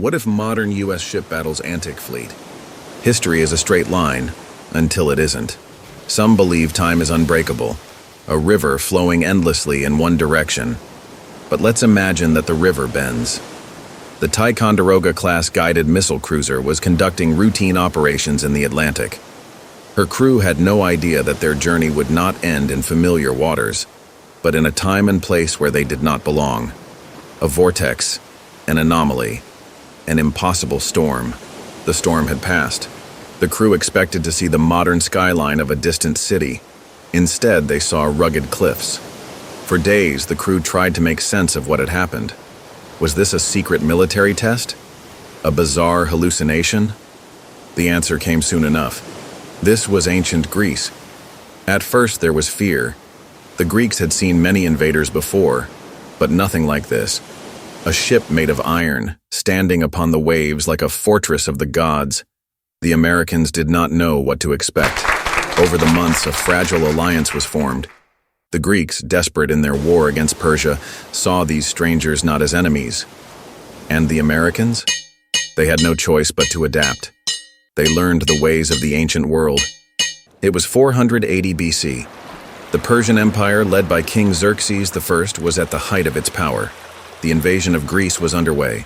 What if modern U.S. ship battles antique fleet? History is a straight line, until it isn't. Some believe time is unbreakable, a river flowing endlessly in one direction. But let's imagine that the river bends. The Ticonderoga-Class guided missile cruiser was conducting routine operations in the Atlantic. Her crew had no idea that their journey would not end in familiar waters, but in a time and place where they did not belong. A vortex, an anomaly, an impossible storm. The storm had passed. The crew expected to see the modern skyline of a distant city. Instead, they saw rugged cliffs. For days, the crew tried to make sense of what had happened. Was this a secret military test? A bizarre hallucination? The answer came soon enough. This was ancient Greece. At first, there was fear. The Greeks had seen many invaders before, but nothing like this. A ship made of iron, standing upon the waves like a fortress of the gods. The Americans did not know what to expect. Over the months, a fragile alliance was formed. The Greeks, desperate in their war against Persia, saw these strangers not as enemies. And the Americans? They had no choice but to adapt. They learned the ways of the ancient world. It was 480 BC. The Persian Empire, led by King Xerxes I, was at the height of its power. The invasion of Greece was underway.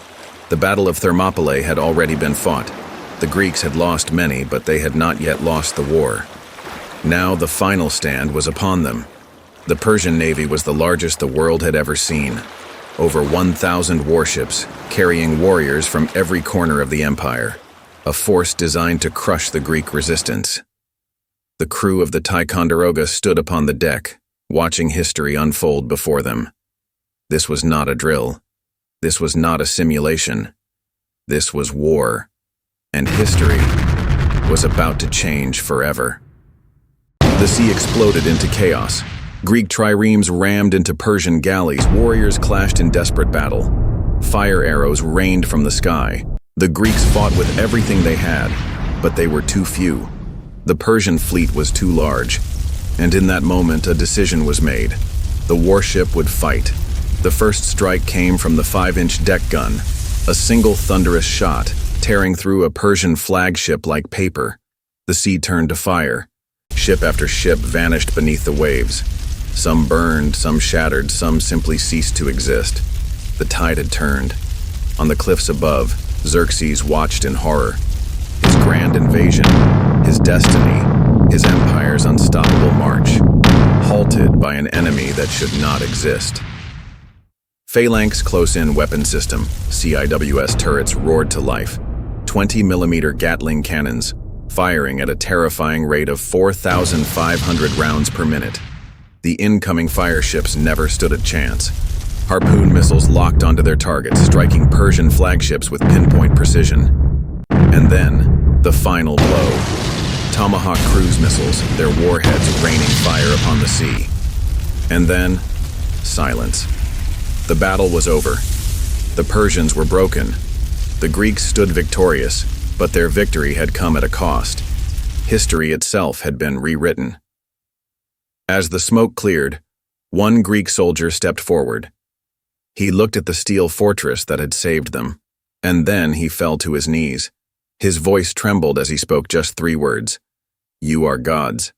The Battle of Thermopylae had already been fought. The Greeks had lost many, but they had not yet lost the war. Now the final stand was upon them. The Persian navy was the largest the world had ever seen. Over 1,000 warships, carrying warriors from every corner of the empire. A force designed to crush the Greek resistance. The crew of the Ticonderoga stood upon the deck, watching history unfold before them. This was not a drill. This was not a simulation. This was war. And history was about to change forever. The sea exploded into chaos. Greek triremes rammed into Persian galleys. Warriors clashed in desperate battle. Fire arrows rained from the sky. The Greeks fought with everything they had, but they were too few. The Persian fleet was too large. And in that moment, a decision was made. The warship would fight. The first strike came from the 5-inch deck gun. A single thunderous shot, tearing through a Persian flagship like paper. The sea turned to fire. Ship after ship vanished beneath the waves. Some burned, some shattered, some simply ceased to exist. The tide had turned. On the cliffs above, Xerxes watched in horror. His grand invasion, his destiny, his empire's unstoppable march, halted by an enemy that should not exist. Phalanx Close-In Weapon System, CIWS turrets roared to life. 20-millimeter Gatling cannons, firing at a terrifying rate of 4,500 rounds per minute. The incoming fire ships never stood a chance. Harpoon missiles locked onto their targets, striking Persian flagships with pinpoint precision. And then, the final blow. Tomahawk cruise missiles, their warheads raining fire upon the sea. And then, silence. The battle was over. The Persians were broken. The Greeks stood victorious, but their victory had come at a cost. History itself had been rewritten. As the smoke cleared, one Greek soldier stepped forward. He looked at the steel fortress that had saved them, and then he fell to his knees. His voice trembled as he spoke just 3 words. "You are gods."